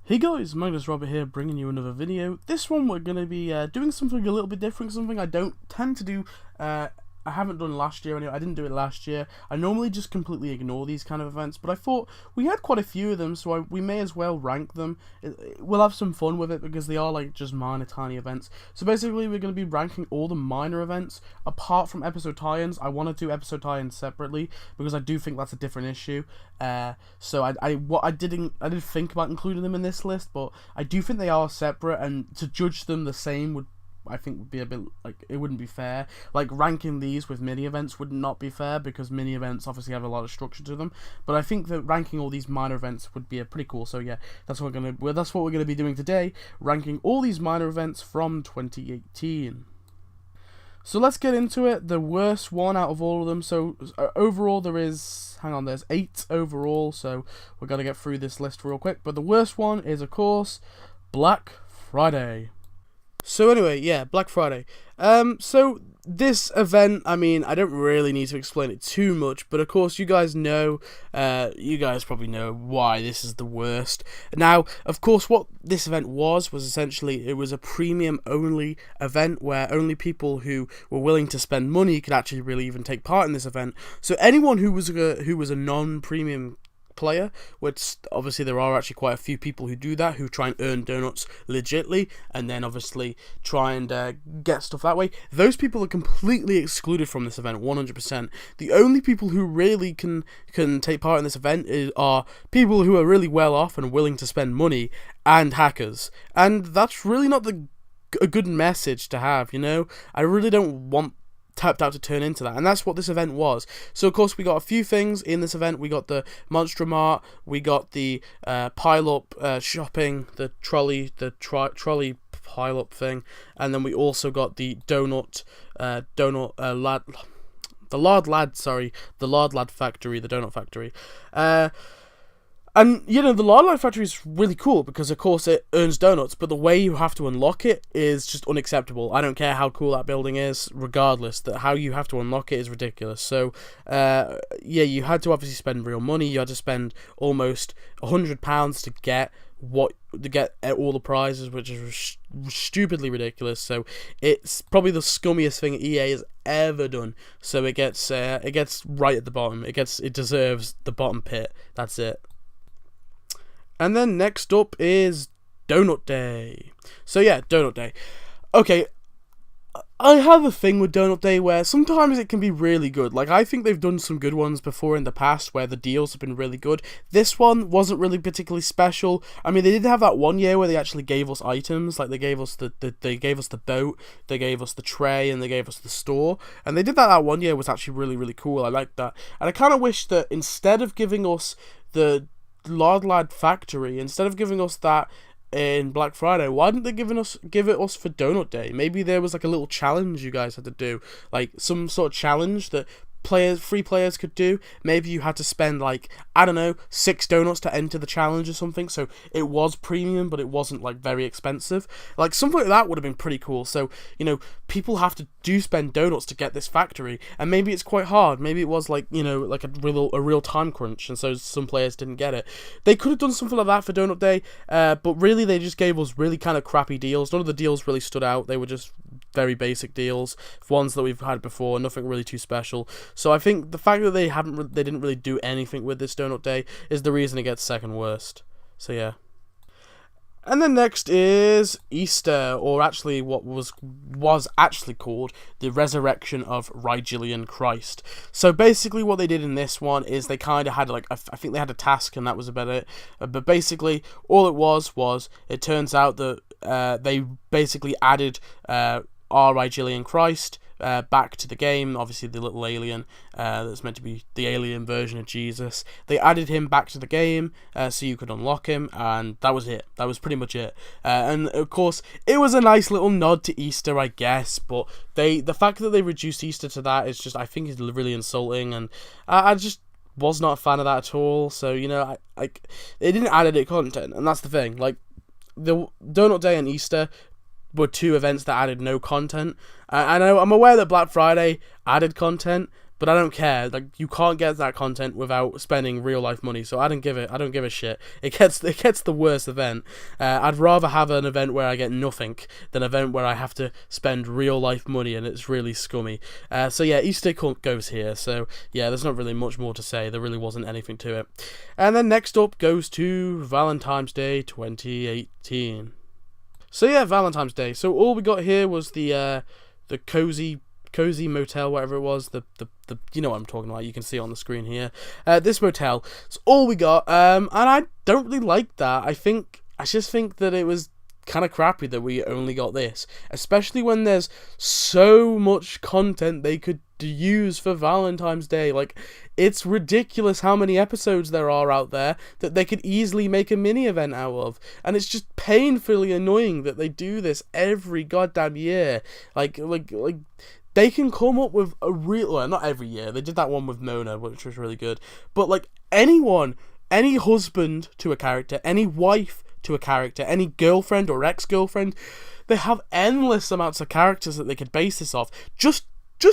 Hey guys, Magnus here, bringing you another video. This one we're going to be doing something a little bit different, something I don't tend to do. I haven't done last year anyway. I didn't do it last year. I normally just completely ignore these kind of events, but I thought we had quite a few of them, so we may as well rank them. We'll have some fun with it because they are like just minor, tiny events. So basically, we're going to be ranking all the minor events apart from episode tie-ins. I want to do episode tie-ins separately because I do think that's a different issue. So I did think about including them in this list, but I do think they are separate, and to judge them the same would be a bit like, it wouldn't be fair. Like, ranking these with mini events would not be fair because mini events obviously have a lot of structure to them. But I think that ranking all these minor events would be a pretty cool. So yeah, that's what we're gonna be doing today, ranking all these minor events from 2018. So let's get into it. The worst one out of all of them. So overall there's 8 overall. So we're gonna get through this list real quick. But the worst one is, of course, Black Friday. So anyway, yeah, Black Friday. So this event, I mean, I don't really need to explain it too much, but of course you guys probably know why this is the worst. Now, of course, what this event was essentially, it was a premium only event where only people who were willing to spend money could actually really even take part in this event. So anyone who was a non-premium player, which obviously there are actually quite a few people who do that, who try and earn donuts legitly and then obviously try and get stuff that way. Those people are completely excluded from this event, 100%. The only people who really can take part in this event are people who are really well off and willing to spend money, and hackers. And that's really not a good message to have, you know? I really don't want Tapped Out to turn into that, and that's what this event was. So of course we got a few things in this event. We got the Monster Mart, we got the pile-up shopping, the trolley pile-up thing, and then we also got the the Lard Lad factory, the donut factory. And, you know, the Lard Lad factory is really cool because, of course, it earns donuts, but the way you have to unlock it is just unacceptable. I don't care how cool that building is, regardless, that how you have to unlock it is ridiculous. So, yeah, you had to obviously spend real money. You had to spend almost £100 to get all the prizes, which is stupidly ridiculous. So it's probably the scummiest thing EA has ever done. So it gets right at the bottom. It deserves the bottom pit. That's it. And then next up is Donut Day. So yeah, Donut Day. Okay, I have a thing with Donut Day where sometimes it can be really good. Like, I think they've done some good ones before in the past where the deals have been really good. This one wasn't really particularly special. I mean, they did have that one year where they actually gave us items. Like, they gave us the boat, they gave us the tray, and they gave us the store. And they did that one year, was actually really, really cool. I liked that. And I kind of wish that instead of giving us the Lard Lad factory, instead of giving us that in Black Friday, why didn't they give it us for Donut Day? Maybe there was like a little challenge you guys had to do, like some sort of challenge that free players could do. Maybe you had to spend, like, I don't know, 6 donuts to enter the challenge or something, so it was premium but it wasn't like very expensive. Like, something like that would have been pretty cool. So, you know, people have to spend donuts to get this factory, and maybe it's quite hard. Maybe it was like, you know, like a real time crunch, and so some players didn't get it. They could have done something like that for Donut Day, but really they just gave us really kind of crappy deals. None of the deals really stood out. They were just very basic deals, ones that we've had before, nothing really too special. So I think the fact that they didn't really do anything with this Donut Day is the reason it gets second worst. So yeah. And then next is Easter, or actually what was actually called the Resurrection of Rigelian Christ. So basically what they did in this one is they kind of had, like, I think they had a task and that was about it. But basically all it was it turns out that they basically added our Rigelian Christ back to the game. Obviously the little alien that's meant to be the alien version of Jesus, they added him back to the game so you could unlock him, and that was it. That was pretty much it. And of course it was a nice little nod to Easter, I guess, but the fact that they reduced Easter to that is just, I think, is really insulting, and I just was not a fan of that at all. So, you know, they didn't add any content, and that's the thing. Like, the Donut Day and Easter were 2 events that added no content. I know, I'm aware that Black Friday added content, but I don't care. Like, you can't get that content without spending real life money, so I don't give a shit. It gets the worst event. I'd rather have an event where I get nothing than an event where I have to spend real life money and it's really scummy. So yeah, Easter goes here. So yeah, there's not really much more to say. There really wasn't anything to it. And then next up goes to Valentine's Day 2018. So yeah, Valentine's Day. So all we got here was the cozy motel, whatever it was, the you know what I'm talking about, you can see it on the screen here. This motel, it's all we got, and I don't really like that. I just think that it was kind of crappy that we only got this, especially when there's so much content they could use for Valentine's Day. Like, it's ridiculous how many episodes there are out there that they could easily make a mini event out of, and it's just painfully annoying that they do this every goddamn year. Like they can come up with a real, well, not every year, they did that one with Mona, which was really good, but like anyone, any husband to a character, any wife to a character, any girlfriend or ex-girlfriend, they have endless amounts of characters that they could base this off. Just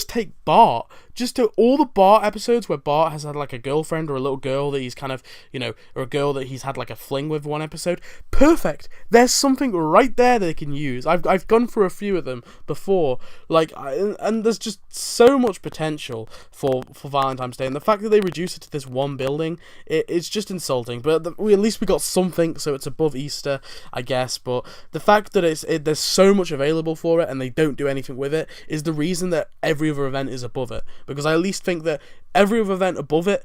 take Bart. Just to all the Bart episodes where Bart has had like a girlfriend or a little girl that he's kind of, or a girl that he's had like a fling with one episode. Perfect. There's something right there they can use. I've gone through a few of them before, and there's just so much potential for Valentine's Day. And the fact that they reduce it to this one building, it's just insulting. But at least we got something, so it's above Easter, I guess. But the fact that there's so much available for it and they don't do anything with it is the reason that every other event is above it. Because I at least think that every other event above it,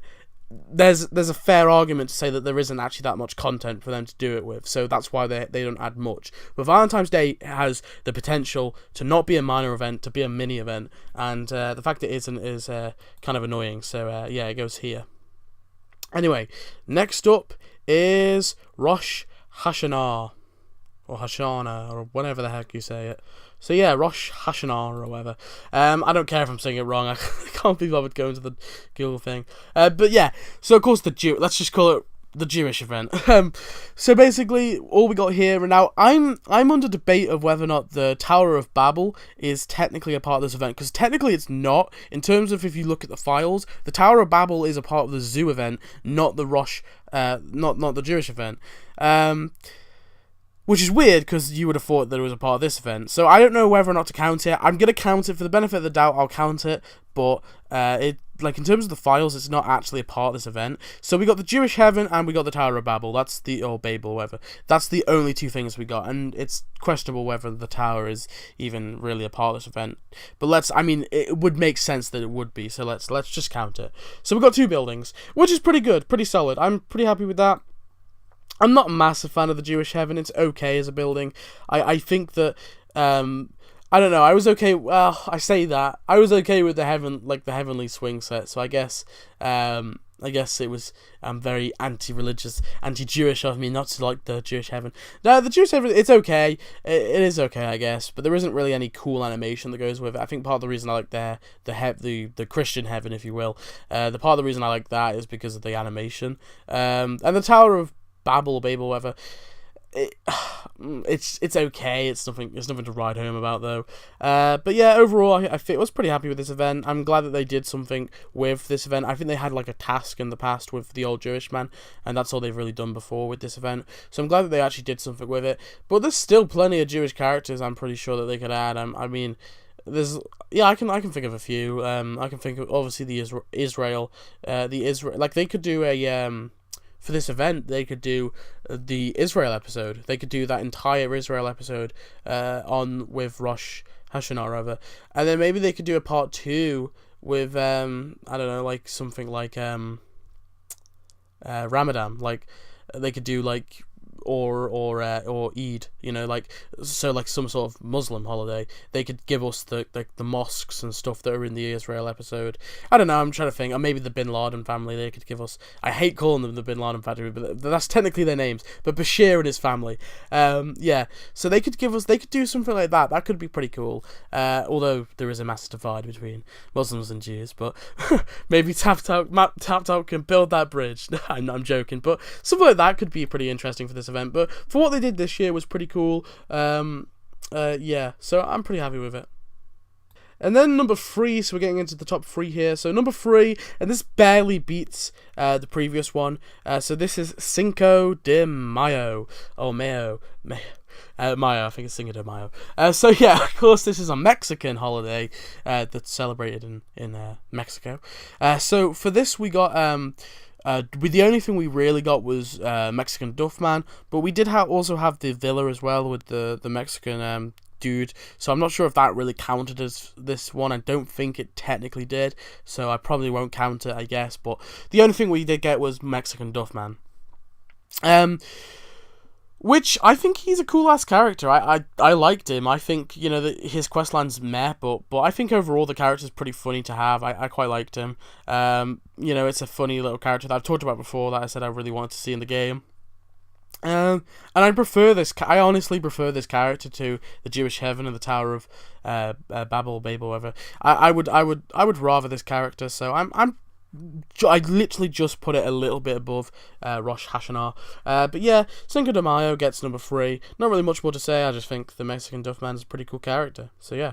there's a fair argument to say that there isn't actually that much content for them to do it with, so that's why they don't add much. But Valentine's Day has the potential to not be a minor event, to be a mini event, and the fact that it isn't is kind of annoying, so yeah, it goes here. Anyway, next up is Rosh Hashanah, or Hashanah, or whatever the heck you say it. So yeah, Rosh Hashanah or whatever. I don't care if I'm saying it wrong. I can't be bothered going to the Google thing. But yeah, so of course let's just call it the Jewish event. So basically, all we got here, and now I'm under debate of whether or not the Tower of Babel is technically a part of this event, because technically it's not. In terms of, if you look at the files, the Tower of Babel is a part of the zoo event, not the not the Jewish event. Which is weird, because you would have thought that it was a part of this event. So I don't know whether or not to count it. I'm going to count it for the benefit of the doubt. I'll count it, but in terms of the files, it's not actually a part of this event. So we got the Jewish heaven and we got the Tower of Babel. Or Babel, whatever. That's the only two things we got, and it's questionable whether the tower is even really a part of this event. But it would make sense that it would be. So let's just count it. So we got two buildings, which is pretty good, pretty solid. I'm pretty happy with that. I'm not a massive fan of the Jewish heaven. It's okay as a building. I think that, I don't know, I was okay, well, I say that, I was okay with the heavenly swing set, so I guess it was very anti-religious, anti-Jewish of me not to like the Jewish heaven. No, the Jewish heaven, it's okay. It is okay, I guess, but there isn't really any cool animation that goes with it. I think part of the reason I like the Christian heaven, if you will, the part of the reason I like that is because of the animation. And the Tower of Babel, whatever. It's okay. It's nothing to write home about though. But yeah, overall, I was pretty happy with this event. I'm glad that they did something with this event. I think they had like a task in the past with the old Jewish man, and that's all they've really done before with this event. So I'm glad that they actually did something with it. But there's still plenty of Jewish characters I'm pretty sure that they could add. I mean, I can think of a few. I can think of obviously the Israel. Like they could do a for this event, they could do the Israel episode. They could do that entire Israel episode on with Rosh Hashanah, rather. And then maybe they could do a part 2 with, I don't know, like something like Ramadan. Like, they could do like or Eid, like some sort of Muslim holiday. They could give us the mosques and stuff that are in the Israel episode. I don't know, I'm trying to think. Or maybe the Bin Laden family, they could give us. I hate calling them the Bin Laden family, but that's technically their names. But Bashir and his family. Yeah. So they could do something like that. That could be pretty cool. Although there is a massive divide between Muslims and Jews, but maybe Tap can build that bridge. I'm joking, but something like that could be pretty interesting for this event. But for what they did this year was pretty cool. Yeah, so I'm pretty happy with it. And then number 3, so we're getting into the top 3 here. So number 3, and this barely beats the previous one. So this is Cinco de Mayo. Oh, Mayo. Mayo, I think it's Cinco de Mayo. So yeah, of course, this is a Mexican holiday that's celebrated in Mexico. So for this, we got the only thing we really got was Mexican Duffman, but we did also have the villa as well with the Mexican dude. So I'm not sure if that really counted as this one. I don't think it technically did, so I probably won't count it, I guess. But the only thing we did get was Mexican Duffman. Which I think he's a cool ass character. I liked him. I think, you know, that his questline's meh, but I think overall the character's pretty funny to have. I quite liked him. You know, it's a funny little character that I've talked about before that I said I really wanted to see in the game. And I prefer this. I honestly prefer this character to the Jewish Heaven and the Tower of Babel, whatever. I would rather this character. So I literally just put it a little bit above Rosh Hashanah. But yeah, Cinco de Mayo gets number 3. Not really much more to say. I just think the Mexican Duffman is a pretty cool character. So yeah.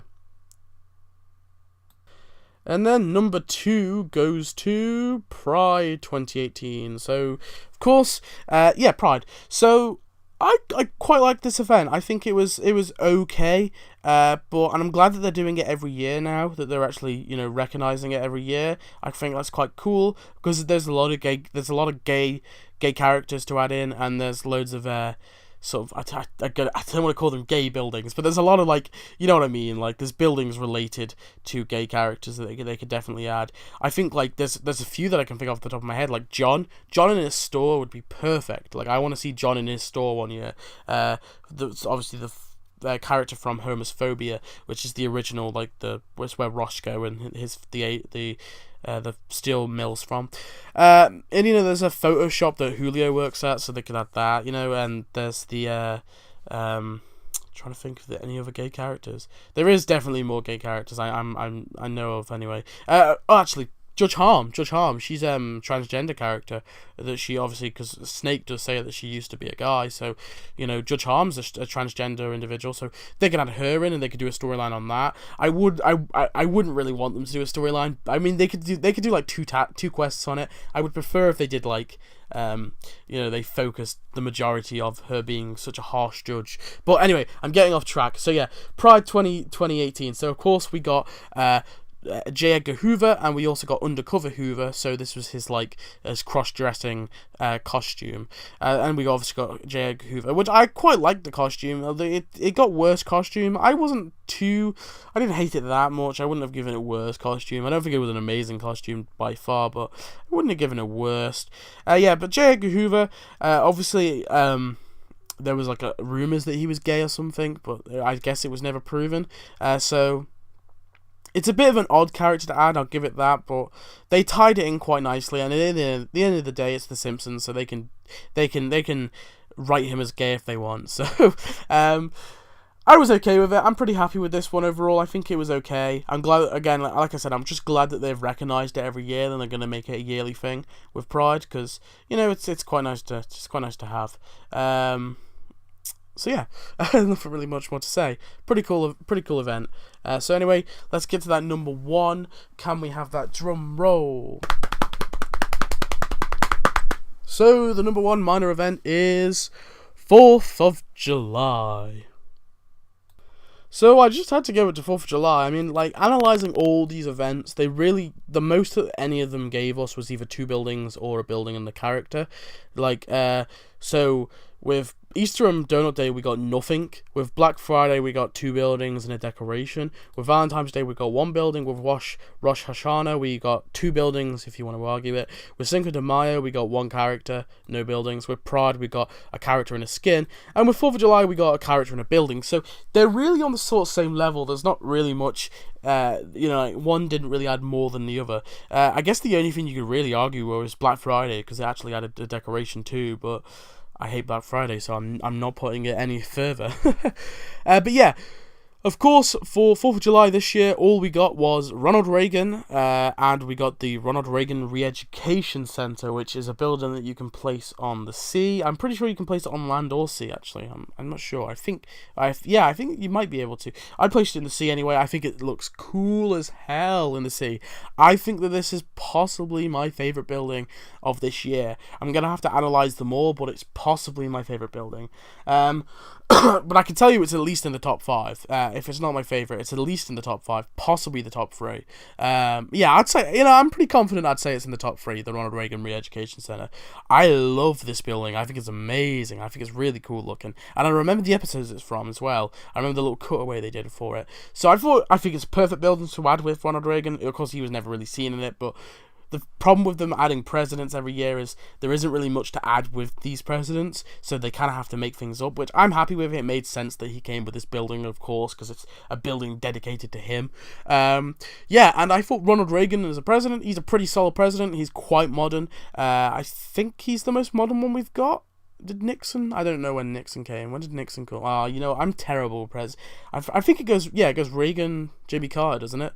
And then number 2 goes to Pride 2018. So, of course, yeah, Pride. So, I quite like this event. I think it was okay, and I'm glad that they're doing it every year now. That they're actually, you know, recognizing it every year. I think that's quite cool because there's a lot of gay characters to add in, and there's loads of sort of I don't want to call them gay buildings, but there's a lot of, like, you know what I mean, like there's buildings related to gay characters that they could definitely add. I think like there's a few that I can think off the top of my head, like John in his store would be perfect. Like I want to see John in his store one year. Obviously the character from Homophobia, which is the original, like it's where Roscoe and the steel mills from, and you know there's a photo shop that Julio works at, so they could add that, you know, and there's the trying to think of any other gay characters. There is definitely more gay characters I know of anyway. Actually, Judge Harm, she's transgender character that she obviously, because Snake does say that she used to be a guy, so you know Judge Harm's a transgender individual, so they could add her in and they could do a storyline on that. I wouldn't really want them to do a storyline. I mean they could do like two quests on it. I would prefer if they did like you know, they focused the majority of her being such a harsh judge. But anyway, I'm getting off track. So yeah, Pride 2018. So of course we got J. Edgar Hoover, and we also got Undercover Hoover, so this was his cross-dressing costume, and we obviously got J. Edgar Hoover, which I quite liked the costume. It got worse costume. I didn't hate it that much. I wouldn't have given it worse costume. I don't think it was an amazing costume by far, but I wouldn't have given it worst. Yeah, but J. Edgar Hoover, obviously, there was like rumors that he was gay or something, but I guess it was never proven. So it's a bit of an odd character to add, I'll give it that, but they tied it in quite nicely, and at the end of the day, it's the Simpsons, so they can write him as gay if they want. So I was okay with it. I'm pretty happy with this one overall. I think it was okay. I'm glad, again, like I said, I'm just glad that they've recognised it every year, and they're going to make it a yearly thing with Pride, because, you know, it's quite nice to have. So yeah, nothing really much more to say. Pretty cool event. So anyway, let's get to that number 1. Can we have that drum roll? So the number 1 minor event is 4th of July. So I just had to go with the 4th of July. I mean, like, analysing all these events, the most that any of them gave us was either 2 buildings or a building and the character. Like, so with Easter and Donut Day, we got nothing. With Black Friday, we got 2 buildings and a decoration. With Valentine's Day, we got 1 building. With Rosh Hashanah, we got 2 buildings, if you want to argue it. With Cinco de Mayo, we got 1 character, no buildings. With Pride, we got a character and a skin. And with 4th of July, we got a character and a building. So they're really on the sort of same level. There's not really much, you know, one didn't really add more than the other. I guess the only thing you could really argue was Black Friday, because it actually added a decoration too, but I hate Black Friday, so I'm not putting it any further. But yeah, Of course, for 4th of July this year, all we got was Ronald Reagan, and we got the Ronald Reagan Re-Education Center, which is a building that you can place on the sea. I'm pretty sure you can place it on land or sea, actually. I'm not sure. I think you might be able to. I placed it in the sea anyway. I think it looks cool as hell in the sea. I think that this is possibly my favorite building of this year. I'm going to have to analyze them all, but it's possibly my favorite building. But I can tell you it's at least in the top 5. If it's not my favourite, it's at least in the top 5, possibly the top 3. I'd say, I'm pretty confident I'd say it's in the top 3, the Ronald Reagan Re-Education Centre. I love this building. I think it's amazing. I think it's really cool looking. And I remember the episodes it's from as well. I remember the little cutaway they did for it. So I think it's a perfect building to add with Ronald Reagan. Of course, he was never really seen in it, but the problem with them adding presidents every year is there isn't really much to add with these presidents, so they kind of have to make things up, which I'm happy with. It made sense that he came with this building, of course, because it's a building dedicated to him. And I thought Ronald Reagan as a president, he's a pretty solid president. He's quite modern. I think he's the most modern one we've got. Did Nixon? I don't know when Nixon came. When did Nixon come? I'm terrible with I think it goes Reagan, Jimmy Carter, doesn't it?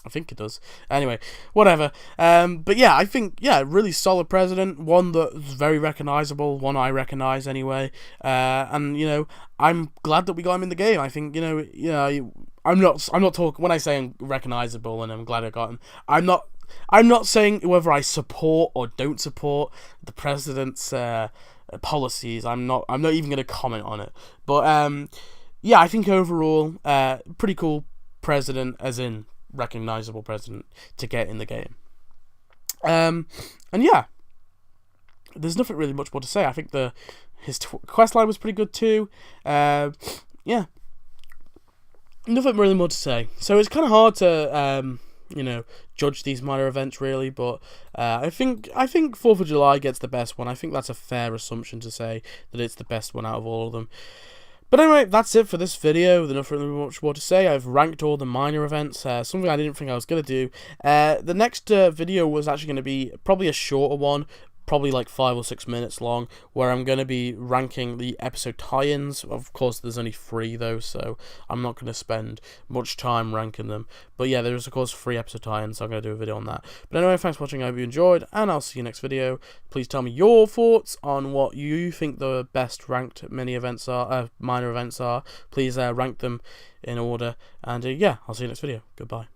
I think it does. Anyway, whatever. But yeah, I think, really solid president. One that's very recognizable. One I recognize anyway. And I'm glad that we got him in the game. I think I'm not talking when I say I'm recognizable and I'm glad I got him. I'm not saying whether I support or don't support the president's policies. I'm not even going to comment on it. But I think overall, pretty cool president, as in recognizable president to get in the game. There's nothing really much more to say. I think his quest line was pretty good too. Nothing really more to say. So it's kind of hard to judge these minor events really, but I think 4th of July gets the best one. I think that's a fair assumption to say that it's the best one out of all of them. But anyway, that's it for this video. There's nothing really much more to say. I've ranked all the minor events, something I didn't think I was going to do. The next video was actually going to be probably a shorter one, probably like 5 or 6 minutes long, where I'm going to be ranking the episode tie-ins. Of course, there's only 3 though, so I'm not going to spend much time ranking them. But yeah, there's of course 3 episode tie-ins, so I'm going to do a video on that. But anyway, thanks for watching, I hope you enjoyed, and I'll see you next video. Please tell me your thoughts on what you think the best ranked minor events are. Please rank them in order, and I'll see you next video. Goodbye.